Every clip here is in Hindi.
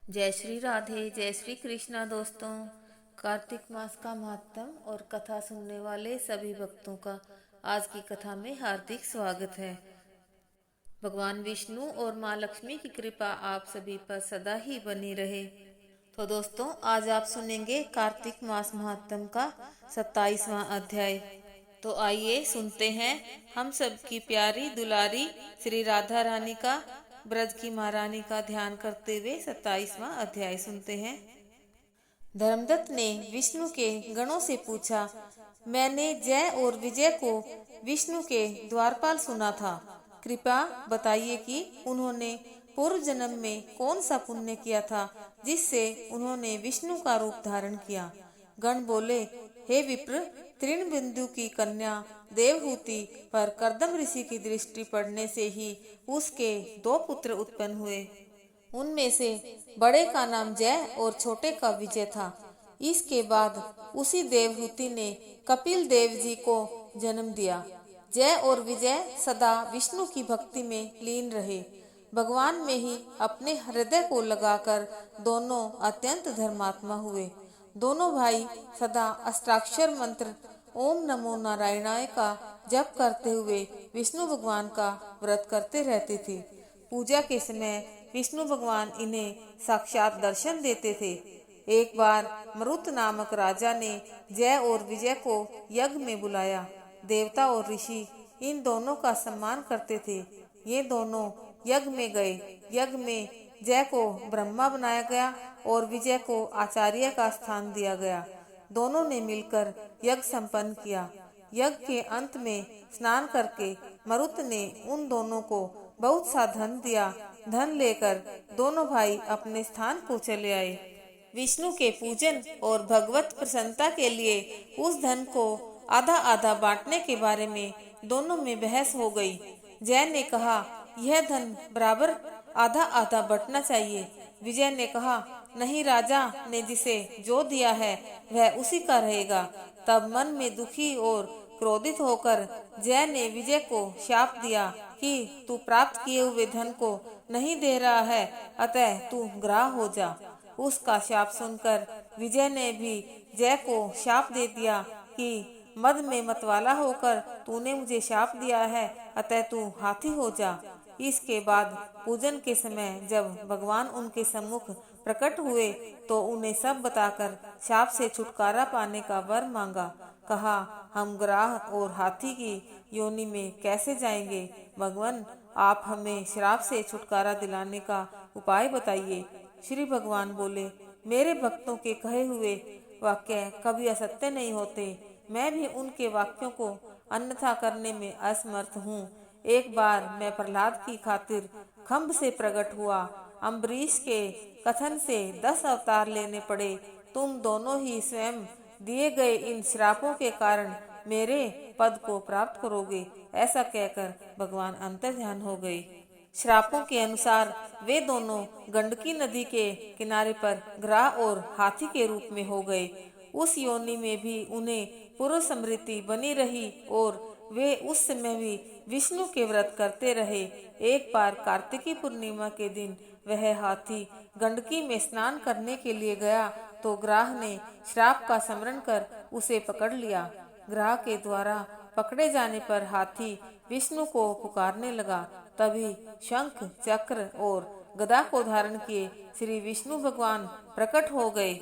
जय श्री राधे, जय श्री कृष्णा दोस्तों। कार्तिक मास का महात्म और कथा सुनने वाले सभी भक्तों का आज की कथा में हार्दिक स्वागत है। भगवान विष्णु और माँ लक्ष्मी की कृपा आप सभी पर सदा ही बनी रहे। तो दोस्तों, आज आप सुनेंगे कार्तिक मास महात्म का 27वां अध्याय। तो आइए सुनते हैं हम सबकी प्यारी दुलारी श्री राधा रानी का, ब्रज की महारानी का ध्यान करते हुए 27वां अध्याय सुनते हैं। धर्मदत्त ने विष्णु के गणों से पूछा, मैंने जय और विजय को विष्णु के द्वारपाल सुना था। कृपया बताइए कि उन्होंने पूर्व जन्म में कौन सा पुण्य किया था जिससे उन्होंने विष्णु का रूप धारण किया। गण बोले, हे विप्र, तृणबिंदु की कन्या देवहूति पर कर्दम ऋषि की दृष्टि पड़ने से ही उसके 2 पुत्र उत्पन्न हुए। उनमें से बड़े का नाम जय और छोटे का विजय था। इसके बाद उसी देवहूति ने कपिल देव जी को जन्म दिया। जय और विजय सदा विष्णु की भक्ति में लीन रहे। भगवान में ही अपने हृदय को लगाकर दोनों अत्यंत धर्मात्मा हुए। दोनों भाई सदा अष्टाक्षर मंत्र ओम नमो नारायणाय का जप करते हुए विष्णु भगवान का व्रत करते रहते थे। पूजा के समय विष्णु भगवान इन्हें साक्षात दर्शन देते थे। एक बार मरुत नामक राजा ने जय और विजय को यज्ञ में बुलाया। देवता और ऋषि इन दोनों का सम्मान करते थे। ये दोनों यज्ञ में गए। यज्ञ में जय को ब्रह्मा बनाया गया और विजय को आचार्य का स्थान दिया गया। दोनों ने मिलकर यज्ञ संपन्न किया। यज्ञ के अंत में स्नान करके मरुत ने उन दोनों को बहुत सा धन दिया। धन लेकर दोनों भाई अपने स्थान को चले आए। विष्णु के पूजन और भगवत प्रसन्नता के लिए उस धन को आधा आधा बांटने के बारे में दोनों में बहस हो गई। जय ने कहा, यह धन बराबर आधा आधा बंटना चाहिए। विजय ने कहा, नहीं, राजा ने जिसे जो दिया है वह उसी का रहेगा। तब मन में दुखी और क्रोधित होकर जय ने विजय को शाप दिया कि तू प्राप्त किए हुए धन को नहीं दे रहा है, अतः तू ग्राह हो जा। उसका शाप सुनकर विजय ने भी जय को शाप दे दिया कि मद में मतवाला होकर तूने मुझे शाप दिया है, अतः तू हाथी हो जा। इसके बाद पूजन के समय जब भगवान उनके सम्मुख प्रकट हुए तो उन्हें सब बताकर शाप से छुटकारा पाने का वर मांगा। कहा, हम ग्राह और हाथी की योनि में कैसे जाएंगे? भगवान, आप हमें श्राप से छुटकारा दिलाने का उपाय बताइए। श्री भगवान बोले, मेरे भक्तों के कहे हुए वाक्य कभी असत्य नहीं होते। मैं भी उनके वाक्यों को अन्यथा करने में असमर्थ हूँ। एक बार मैं प्रहलाद की खातिर खम्भ से प्रकट हुआ। अम्बरीश के कथन से 10 अवतार लेने पड़े। तुम दोनों ही स्वयं दिए गए इन श्रापों के कारण मेरे पद को प्राप्त करोगे। ऐसा कहकर भगवान अंतर्ध्यान हो गए। श्रापों के अनुसार वे दोनों गंडकी नदी के किनारे पर ग्राह और हाथी के रूप में हो गए। उस योनि में भी उन्हें पूर्व स्मृति बनी रही और वे उस समय भी विष्णु के व्रत करते रहे। एक बार कार्तिकी पूर्णिमा के दिन वह हाथी गंडकी में स्नान करने के लिए गया तो ग्राह ने श्राप का स्मरण कर उसे पकड़ लिया। ग्राह के द्वारा पकड़े जाने पर हाथी विष्णु को पुकारने लगा। तभी शंख, चक्र और गदा को धारण किए श्री विष्णु भगवान प्रकट हो गए।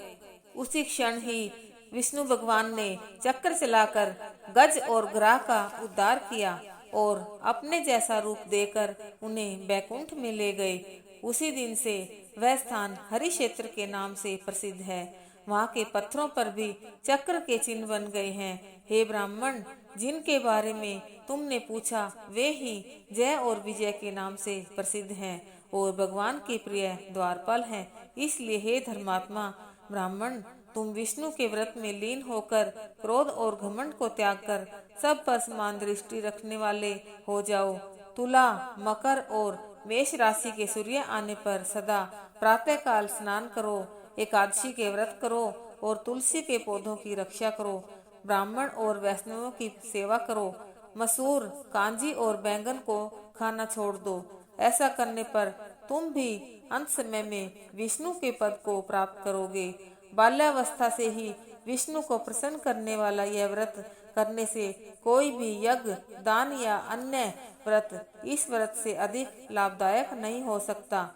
उसी क्षण ही विष्णु भगवान ने चक्र चलाकर गज और ग्राह का उद्धार किया और अपने जैसा रूप देकर उन्हें बैकुंठ में ले गए। उसी दिन से वह स्थान हरि क्षेत्र के नाम से प्रसिद्ध है। वहाँ के पत्थरों पर भी चक्र के चिन्ह बन गए हैं। हे ब्राह्मण, जिनके बारे में तुमने पूछा वे ही जय और विजय के नाम से प्रसिद्ध हैं और भगवान के प्रिय द्वारपाल हैं। इसलिए हे धर्मात्मा ब्राह्मण, तुम विष्णु के व्रत में लीन होकर क्रोध और घमंड को त्याग कर सब पर समान दृष्टि रखने वाले हो जाओ। तुला, मकर और मेष राशि के सूर्य आने पर सदा प्रातः काल स्नान करो। एकादशी के व्रत करो और तुलसी के पौधों की रक्षा करो। ब्राह्मण और वैष्णवों की सेवा करो। मसूर, कांजी और बैंगन को खाना छोड़ दो। ऐसा करने पर तुम भी अंत समय में विष्णु के पद को प्राप्त करोगे। बाल्यावस्था से ही विष्णु को प्रसन्न करने वाला यह व्रत करने से कोई भी यज्ञ, दान या अन्य व्रत इस व्रत से अधिक लाभदायक नहीं हो सकता।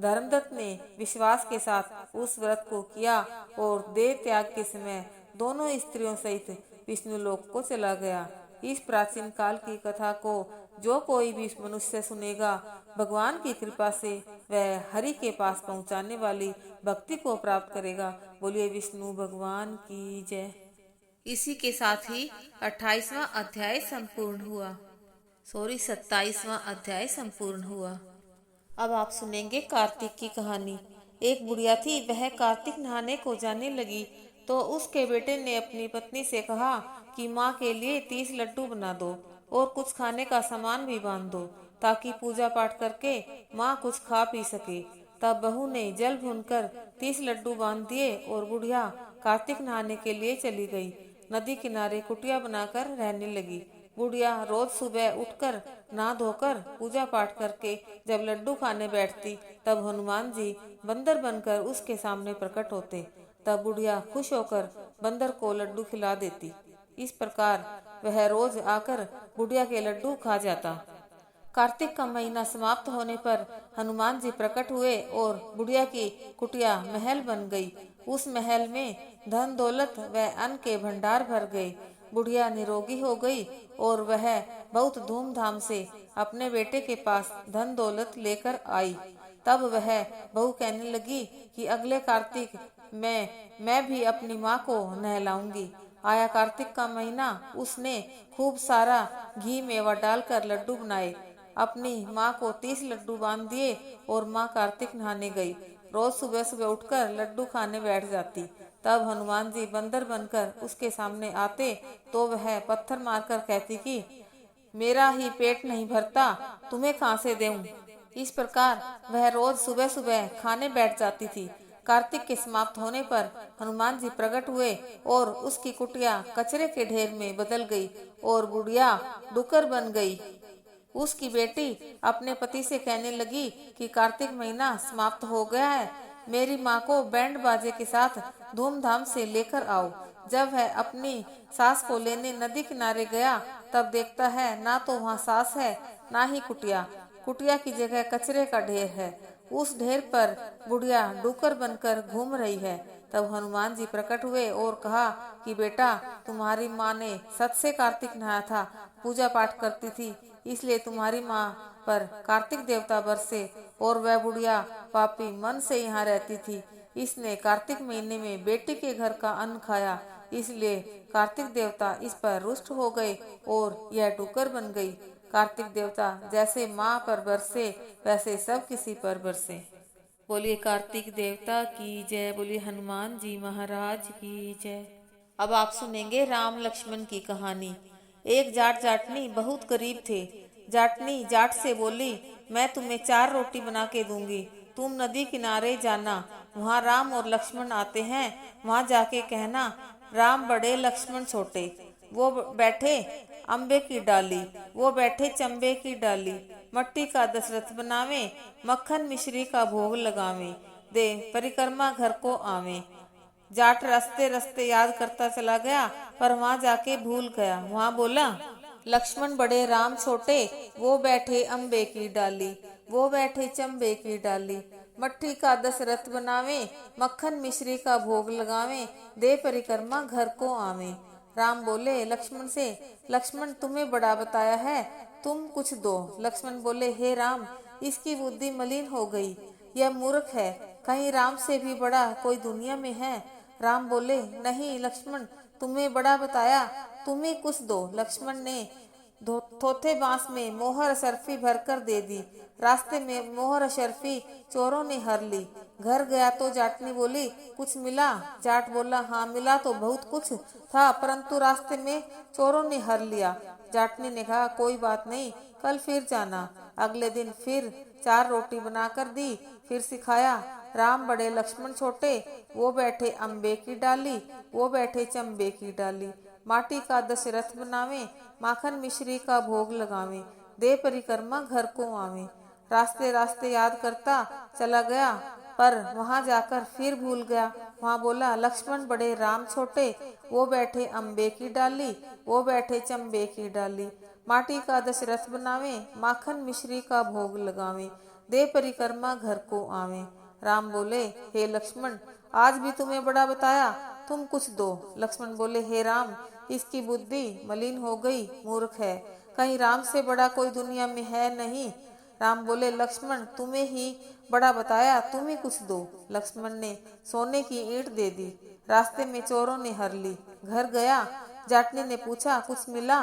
धर्मदत्त ने विश्वास के साथ उस व्रत को किया और देह त्याग के समय दोनों स्त्रियों सहित विष्णु लोक को चला गया। इस प्राचीन काल की कथा को जो कोई भी मनुष्य सुनेगा, भगवान की कृपा से वह हरि के पास पहुंचाने वाली भक्ति को प्राप्त करेगा। बोलिए विष्णु भगवान की जय। इसी के साथ ही 28वां अध्याय संपूर्ण हुआ। 27वां अध्याय संपूर्ण हुआ। अब आप सुनेंगे कार्तिक की कहानी। एक बुढ़िया थी, वह कार्तिक नहाने को जाने लगी तो उसके बेटे ने अपनी पत्नी से कहा कि माँ के लिए 30 लड्डू बना दो और कुछ खाने का सामान भी बांध दो ताकि पूजा पाठ करके माँ कुछ खा पी सके। तब बहू ने जल भूनकर 30 लड्डू बांध दिए और बुढ़िया कार्तिक नहाने के लिए चली गई। नदी किनारे कुटिया बनाकर रहने लगी। बुढ़िया रोज सुबह उठकर नहा धोकर पूजा पाठ करके जब लड्डू खाने बैठती तब हनुमान जी बंदर बनकर उसके सामने प्रकट होते। तब बुढ़िया खुश होकर बंदर को लड्डू खिला देती। इस प्रकार वह रोज आकर बुढ़िया के लड्डू खा जाता। कार्तिक का महीना समाप्त होने पर हनुमान जी प्रकट हुए और बुढ़िया की कुटिया महल बन गई। उस महल में धन दौलत व अन्न के भंडार भर गए। बुढ़िया निरोगी हो गई और वह बहुत धूमधाम से अपने बेटे के पास धन दौलत लेकर आई। तब वह बहू कहने लगी कि अगले कार्तिक मैं भी अपनी माँ को नहलाऊंगी। आया कार्तिक का महीना, उसने खूब सारा घी मेवा डालकर लड्डू बनाए। अपनी माँ को 30 लड्डू बांध दिए और माँ कार्तिक नहाने गई। रोज सुबह सुबह उठकर लड्डू खाने बैठ जाती। तब हनुमान जी बंदर बनकर उसके सामने आते तो वह पत्थर मारकर कहती कि मेरा ही पेट नहीं भरता, तुम्हें कहाँ से दूं। इस प्रकार वह रोज सुबह सुबह खाने बैठ जाती थी। कार्तिक के समाप्त होने पर हनुमान जी प्रकट हुए और उसकी कुटिया कचरे के ढेर में बदल गई और बुढ़िया डुकर बन गई। उसकी बेटी अपने पति से कहने लगी कि कार्तिक महीना समाप्त हो गया है, मेरी माँ को बैंड बाजे के साथ धूमधाम से लेकर आओ। जब वह अपनी सास को लेने नदी किनारे गया तब देखता है ना तो वहाँ सास है ना ही कुटिया। कुटिया की जगह कचरे का ढेर है। उस ढेर पर बुढ़िया डुकर बनकर घूम रही है। तब हनुमान जी प्रकट हुए और कहा कि बेटा, तुम्हारी माँ ने सच से कार्तिक नहाया था, पूजा पाठ करती थी, इसलिए तुम्हारी माँ पर कार्तिक देवता बरसे और वह बुढ़िया पापी मन से यहाँ रहती थी। इसने कार्तिक महीने में बेटी के घर का अन्न खाया, इसलिए कार्तिक देवता इस पर रुष्ट हो गए और यह डुकर बन गई। कार्तिक देवता जैसे माँ पर बरसे वैसे सब किसी पर बरसे। बोलिए कार्तिक देवता की जय। बोलिए हनुमान जी महाराज की जय। अब आप सुनेंगे राम लक्ष्मण की कहानी। एक जाट जाटनी बहुत गरीब थे। जाटनी जाट से बोली, मैं तुम्हें 4 रोटी बना के दूंगी, तुम नदी किनारे जाना, वहाँ राम और लक्ष्मण आते हैं, वहाँ जाके कहना राम बड़े लक्ष्मण छोटे, वो बैठे अम्बे की डाली, वो बैठे चंबे की डाली, मट्टी का दशरथ बनावे, मक्खन मिश्री का भोग लगावे, दे परिक्रमा घर को आवे। जाट रास्ते रास्ते याद करता चला गया पर वहाँ जाके भूल गया। वहाँ बोला लक्ष्मण बड़े राम छोटे, वो बैठे अम्बे की डाली, वो बैठे चंबे की डाली, मट्टी का दशरथ बनावे, मक्खन मिश्री का भोग लगावे, दे परिक्रमा घर को आवे। राम बोले लक्ष्मण से, लक्ष्मण तुम्हें बड़ा बताया है, तुम कुछ दो। लक्ष्मण बोले, हे राम, इसकी बुद्धि मलिन हो गई, यह मूर्ख है, कहीं राम से भी बड़ा कोई दुनिया में है। राम बोले, नहीं लक्ष्मण, तुम्हें बड़ा बताया, तुम्हें कुछ दो। लक्ष्मण ने थोथे बांस में मोहर अशर्फी भरकर दे दी। रास्ते में मोहर अशर्फी चोरों ने हर ली। घर गया तो जाटनी बोली, कुछ मिला? जाट बोला, हाँ मिला तो बहुत कुछ था, परंतु रास्ते में चोरों ने हर लिया। जाटनी ने कहा, कोई बात नहीं, कल फिर जाना। अगले दिन फिर 4 रोटी बनाकर दी, फिर सिखाया राम बड़े लक्ष्मण छोटे, वो बैठे अम्बे की डाली, वो बैठे चंबे की डाली, माटी का दशरथ बनावे, माखन मिश्री का भोग लगावे, दे परिक्रमा घर को आवे। रास्ते रास्ते याद करता चला गया, पर वहां जाकर फिर भूल गया। वहां बोला, लक्ष्मण बड़े राम छोटे, वो बैठे अम्बे की डाली, वो बैठे चंबे की डाली। माटी का दशरथ बनावे, माखन मिश्री का भोग लगावे, दे परिक्रमा घर को आवे। राम बोले, हे लक्ष्मण, आज भी तुम्हें बड़ा बताया, तुम कुछ दो। लक्ष्मण बोले, हे राम, इसकी बुद्धि मलिन हो गई, मूर्ख है, कहीं राम से बड़ा कोई दुनिया में है नहीं। राम बोले, लक्ष्मण, तुम्हें ही बड़ा बताया, तुम ही कुछ दो। लक्ष्मण ने सोने की ईंट दे दी। रास्ते में चोरों ने हर ली। घर गया, जाटने ने पूछा, कुछ मिला?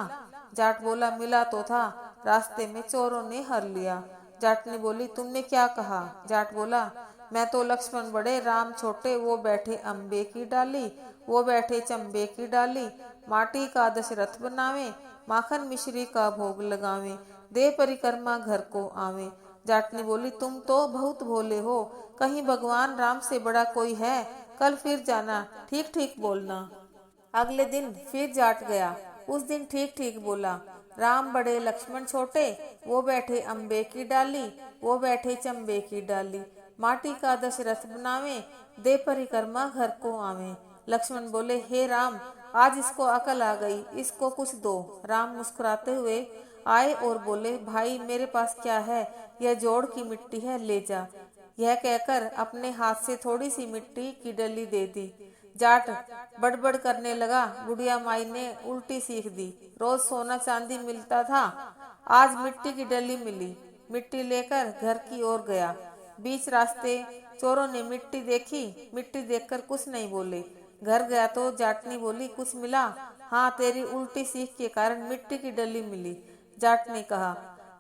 जाट बोला, मिला तो था, रास्ते में चोरों ने हर लिया। जाटनी बोली, तुमने क्या कहा? जाट बोला, मैं तो लक्ष्मण बड़े राम छोटे, वो बैठे अम्बे की डाली, वो बैठे चंबे की डाली। माटी का दशरथ बनावे, माखन मिश्री का भोग लगावे, दे परिक्रमा घर को आवे। जाटनी बोली, तुम तो बहुत भोले हो, कहीं भगवान राम से बड़ा कोई है? कल फिर जाना, ठीक ठीक बोलना। अगले दिन फिर जाट गया। उस दिन ठीक ठीक बोला। राम बड़े लक्ष्मण छोटे, वो बैठे अम्बे की डाली, वो बैठे चंबे की डाली। माटी का दशरथ बनावे, दे परिक्रमा घर को आवे। लक्ष्मण बोले, हे राम, आज इसको अकल आ गई, इसको कुछ दो। राम मुस्कुराते हुए आए और बोले, भाई मेरे पास क्या है, यह जोड़ की मिट्टी है, ले जा। यह कहकर अपने हाथ से थोड़ी सी मिट्टी की डली दे दी। जाट बड़बड़ करने लगा, बुढ़िया माई ने उल्टी सीख दी, रोज सोना चांदी मिलता था, आज मिट्टी की डली मिली। मिट्टी लेकर घर की ओर गया। बीच रास्ते चोरों ने मिट्टी देखी, मिट्टी देखकर कुछ नहीं बोले। घर गया तो जाटनी बोली, कुछ मिला? हाँ, तेरी उल्टी सीख के कारण मिट्टी की डली मिली। जाट ने कहा।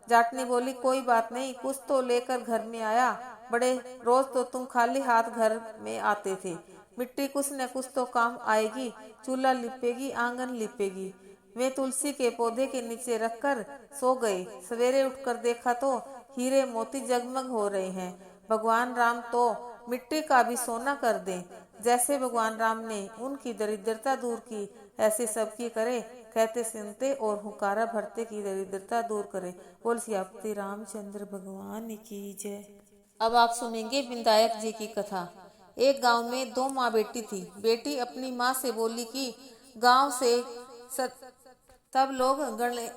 जाटनी बोली, कोई बात नहीं, कुछ तो लेकर घर में आया, बड़े रोज तो तुम खाली हाथ घर में आते थे। मिट्टी कुछ न कुछ तो काम आएगी, चूल्हा लिपेगी, आंगन लिपेगी। वे तुलसी के पौधे के नीचे रखकर सो गए। सवेरे उठकर देखा तो हीरे मोती जगमग हो रहे हैं। भगवान राम तो मिट्टी का भी सोना कर दें। जैसे भगवान राम ने उनकी दरिद्रता दूर की, ऐसे सबकी करे, कहते सुनते और हुकारा भरते की दरिद्रता दूर करे। बोल सियापति रामचंद्र भगवान की जय। अब आप सुनेंगे विनायक जी की कथा। एक गांव में दो माँ बेटी थी। बेटी अपनी माँ से बोली कि गांव से सब लोग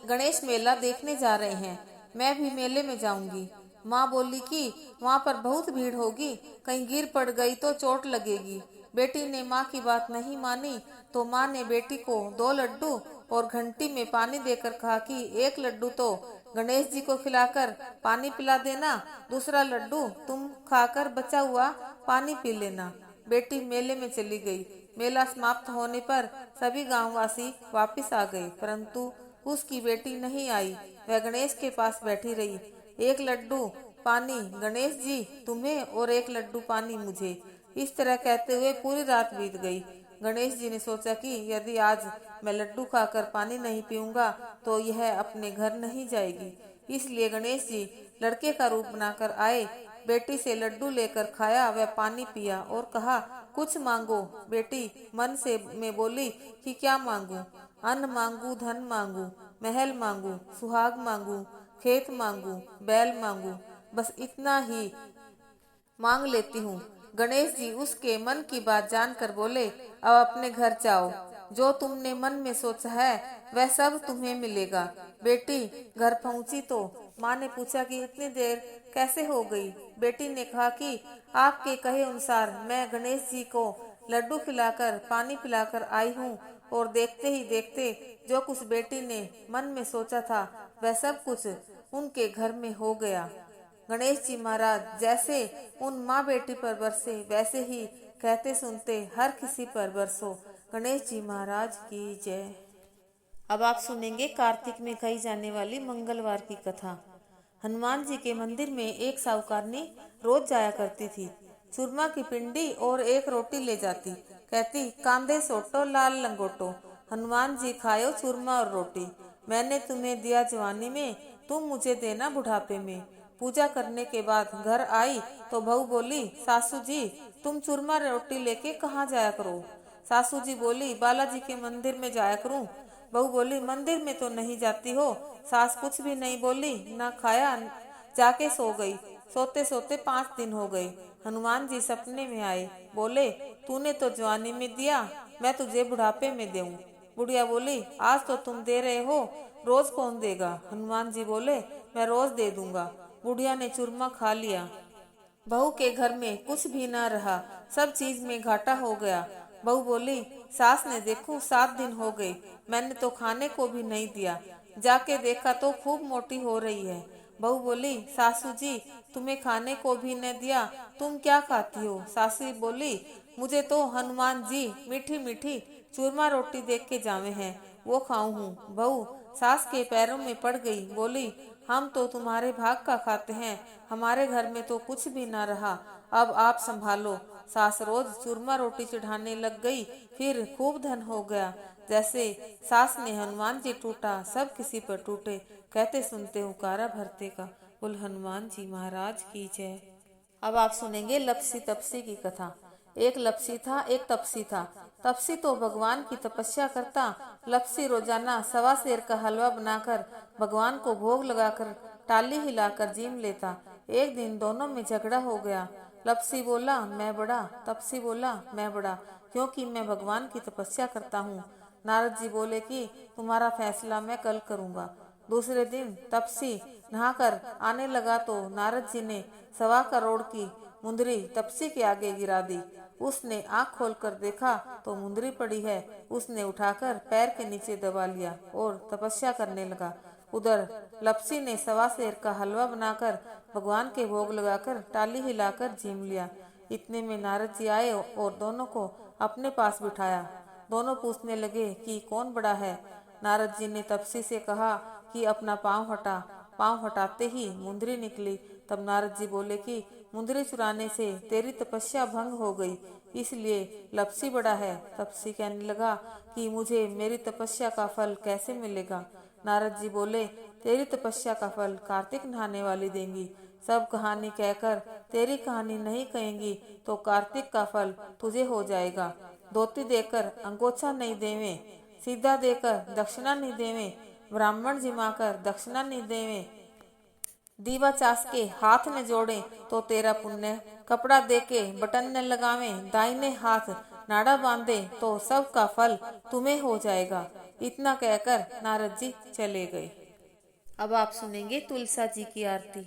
गणेश मेला देखने जा रहे हैं, मैं भी मेले में जाऊंगी। माँ बोली कि वहाँ पर बहुत भीड़ होगी, कहीं गिर पड़ गई तो चोट लगेगी। बेटी ने माँ की बात नहीं मानी तो माँ ने बेटी को 2 लड्डू और घंटी में पानी देकर कहा कि एक लड्डू तो गणेश जी को खिलाकर पानी पिला देना, दूसरा लड्डू तुम खाकर बचा हुआ पानी पी लेना। बेटी मेले में चली गई। मेला समाप्त होने पर सभी गांववासी वापस आ गए, परंतु उसकी बेटी नहीं आई। वह गणेश के पास बैठी रही। एक लड्डू पानी गणेश जी तुम्हें और एक लड्डू पानी मुझे, इस तरह कहते हुए पूरी रात बीत गई। गणेश जी ने सोचा कि यदि आज मैं लड्डू खाकर पानी नहीं पीऊंगा तो यह अपने घर नहीं जाएगी। इसलिए गणेश जी लड़के का रूप बनाकर आए, बेटी से लड्डू लेकर खाया, वह पानी पिया और कहा, कुछ मांगो। बेटी मन से में बोली कि क्या मांगू? अन्न मांगू, धन मांगू, महल मांगू, सुहाग मांगू, खेत मांगू, बैल मांगू, बस इतना ही मांग लेती हूँ। गणेश जी उसके मन की बात जानकर बोले, अब अपने घर जाओ, जो तुमने मन में सोचा है वह सब तुम्हें मिलेगा। बेटी घर पहुंची तो माँ ने पूछा कि इतनी देर कैसे हो गई? बेटी ने कहा कि आपके कहे अनुसार मैं गणेश जी को लड्डू खिलाकर पानी पिलाकर आई हूँ और देखते ही देखते जो कुछ बेटी ने मन में सोचा था वह सब कुछ उनके घर में हो गया। गणेश जी महाराज जैसे उन माँ बेटी पर बरसे वैसे ही कहते सुनते हर किसी पर बरसो। गणेश जी महाराज की जय। अब आप सुनेंगे कार्तिक में कही जाने वाली मंगलवार की कथा। हनुमान जी के मंदिर में एक साहूकारनी रोज जाया करती थी। चूरमा की पिंडी और एक रोटी ले जाती, कहती, कांदे सोटो लाल लंगोटो, हनुमान जी खायो चूरमा और रोटी, मैंने तुम्हें दिया जवानी में, तुम मुझे देना बुढ़ापे में। पूजा करने के बाद घर आई तो बहू बोली, सासू जी तुम चूरमा रोटी लेके कहाँ जाया करो? सासू जी बोली, बालाजी के मंदिर में जाया करूं। बहू बोली, मंदिर में तो नहीं जाती हो? सास कुछ भी नहीं बोली, ना खाया जाके सो गई। सोते सोते 5 दिन हो गए। हनुमान जी सपने में आए, बोले तूने तो जवानी में दिया, मैं तुझे बुढ़ापे में दूं। बुढ़िया बोली आज तो तुम दे रहे हो, रोज कौन देगा। हनुमान जी बोले मैं रोज दे दूंगा। बुढ़िया ने चूरमा खा लिया। बहू के घर में कुछ भी न रहा, सब चीज में घाटा हो गया। बहू बोली सास ने देखो 7 दिन हो गए, मैंने तो खाने को भी नहीं दिया, जाके देखा तो खूब मोटी हो रही है। बहू बोली सासू जी तुम्हें खाने को भी न दिया, तुम क्या खाती हो। सासू बोली मुझे तो हनुमान जी मीठी मीठी चूरमा रोटी देख के जावे हैं, वो खाऊं हूँ। बहू सास के पैरों में पड़ गई, बोली हम तो तुम्हारे भाग का खाते हैं, हमारे घर में तो कुछ भी ना रहा, अब आप संभालो। सास रोज चूरमा रोटी चढ़ाने लग गई, फिर खूब धन हो गया। जैसे सास ने हनुमान जी टूटा, सब किसी पर टूटे। कहते सुनते हुकारा भरते का। बोल हनुमान जी महाराज की जय। अब आप सुनेंगे लपसी तपसी की कथा। एक लपसी था, एक तपसी था। तपसी तो भगवान की तपस्या करता, लपसी रोजाना 1.25 सेर का हलवा बनाकर भगवान को भोग लगाकर टाली हिलाकर जीम लेता। एक दिन दोनों में झगड़ा हो गया। लपसी बोला मैं बड़ा, तपसी बोला मैं बड़ा, क्योंकि मैं भगवान की तपस्या करता हूँ। नारद जी बोले कि तुम्हारा फैसला मैं कल करूँगा। दूसरे दिन तपसी नहाकर आने लगा तो नारद जी ने 1.25 करोड़ की मुंदरी तपसी के आगे गिरा दी। उसने आंख खोलकर देखा तो मुंदरी पड़ी है। उसने उठाकर पैर के नीचे दबा लिया और तपस्या करने लगा। उधर लपसी ने 1.25 सेर का हलवा बनाकर भगवान के भोग लगाकर टाली हिलाकर झीम लिया। इतने में नारद जी आए और दोनों को अपने पास बिठाया। दोनों पूछने लगे कि कौन बड़ा है। नारद जी ने तपसी से कहा कि अपना पाँव हटा। पाँव हटाते ही मुंदरी निकली। तब नारद जी बोले कि मुंदरी चुराने से तेरी तपस्या भंग हो गई, इसलिए लपसी बड़ा है। तपसी कहने लगा कि मुझे मेरी तपस्या का फल कैसे मिलेगा। नारद जी बोले तेरी तपस्या का फल कार्तिक नहाने वाली देंगी। सब कहानी कहकर तेरी कहानी नहीं कहेंगी तो कार्तिक का फल तुझे हो जाएगा। धोती देकर अंगोछा नहीं देवे, सीधा देकर दक्षिणा नहीं देवे, ब्राह्मण जिमाकर दक्षिणा नहीं देवे, दीवा चास के हाथ न जोड़े तो तेरा पुण्य, कपड़ा दे के बटन न लगावे, दाहिने हाथ नाड़ा बांधे तो सब का फल तुम्हें हो जाएगा। इतना कहकर नारद जी चले गए। अब आप सुनेंगे तुलसा जी की आरती।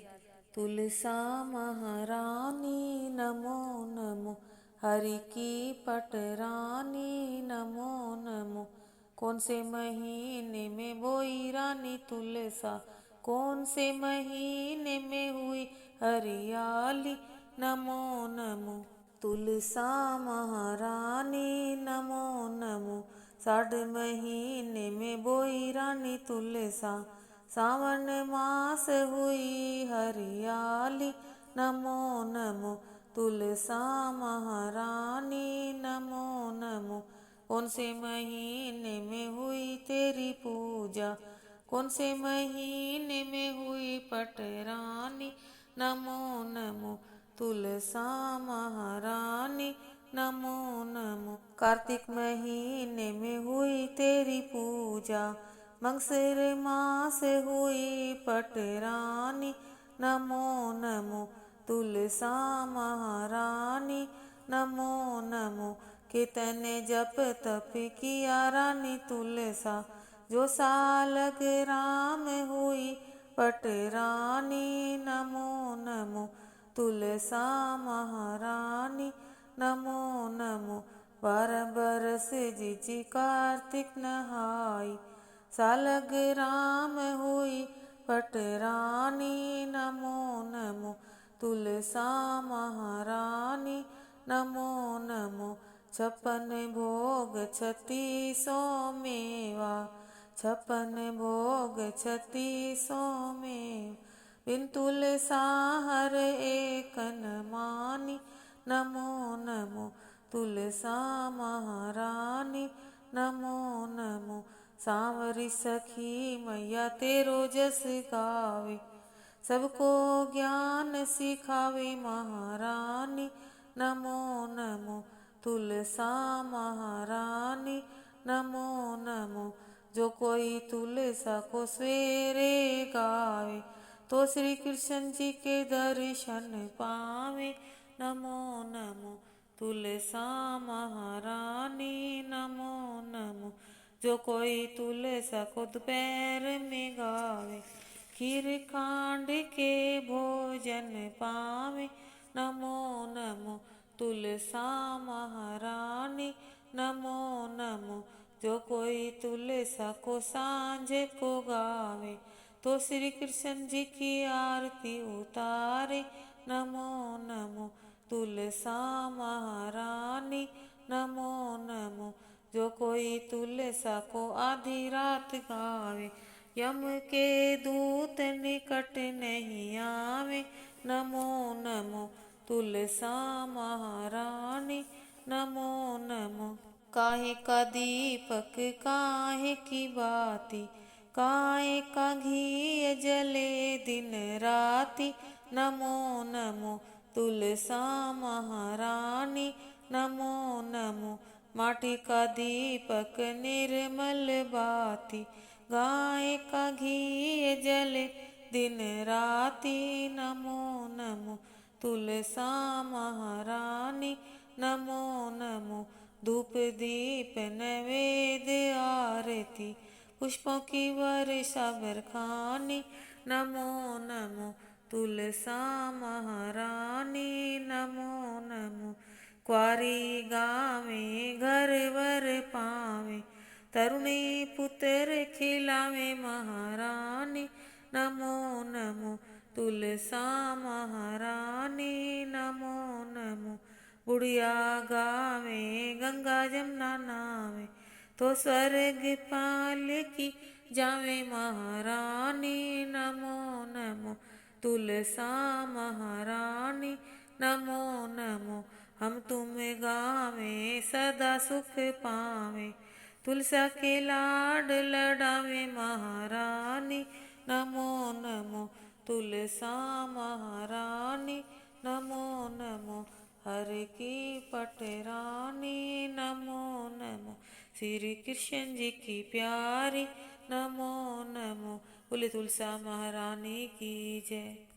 तुलसा महारानी नमो नमो, हरि की पटरानी नमो नमो। कौन से महीने में बोई रानी तुलसा, कौन से महीने में हुई हरियाली नमो नमो। तुलसा महारानी नमो नमो, 6 महीने में बोई रानी तुलसा, सावन मास हुई हरियाली नमो नमो। तुलसा महारानी नमो नमो। कौन से महीने में हुई तेरी पूजा, कौन से महीने में हुई पटरानी नमो नमो। तुलसा महारानी नमो नमो। कार्तिक महीने में हुई तेरी पूजा, मंगसिर मास हुई पटरानी नमो नमो। तुलसा महारानी नमो नमो। कितने जप तप किया रानी तुलसा, जो सालग राम हुई पटरानी नमो नमो। तुलसा महारानी नमो नमो। 12 बरस जिजी कार्तिक नहाई, सालग राम हुई पटरानी नमो नमो। तुलसा महारानी नमो नमो। 56 भोग 3600 मेवा, 56 भोग 3600 मेवा, बिन तुलसा हर एक न मानी नमो नमो। तुलसा महारानी नमो नमो। सांवरी सखी मैया तेरो जस गावे, सबको ज्ञान सिखावे महारानी नमो नमो। तुलसा महारानी नमो नमो। जो कोई तुलसा को सवेरे गावे, तो श्री कृष्ण जी के दर्शन पावे। नमो नमो तुलसा महारानी, नमो नमो। जो कोई तुलसा को दोपहर में गावे, खीर खांड के भोजन पावे। नमो नमो तुलसा महारानी, नमो नमो। जो कोई तुलसा को सांझ को गावे, तो श्री कृष्ण जी की आरती उतारे। नमो नमो तुलसा महारानी, नमो नमो। जो कोई तुलसा को आधी रात गावे, यम के दूत निकट नहीं आवे। नमो नमो तुलसा महारानी, नमो नमो। काहे का दीपक काहे की बाती, काहे का घी जले दिन राती। नमो नमो तुलसा महारानी, नमो नमो। माटी का दीपक निर्मल बाती, गाय का घी जले दिन राती। नमो नमो तुलसा महारानी, नमो नमो। धूप दीप नैवेद्य आरती, पुष्पों की वर्षा बरखानी। नमो नमो तुलसा महारानी, नमो नमो। क्वारी गावे घर वर पावे, तरुणी पुत्र खिलावे महारानी। नमो नमो तुलसा महारानी, नमो नमो। बुढ़िया गावे गंगा जमुना नावे, तो स्वर्ग पाल की जावे महारानी। नमो नमो तुलसा महारानी, नमो नमो। हम तुम गावे सदा सुख पावे, तुलसा के लाड लडावे महारानी। नमो नमो तुलसा महारानी, नमो नमो। हर की पटरानी, नमो नमो। श्री कृष्ण जी की प्यारी, नमो नमो। बोले तुलसा महारानी की जय।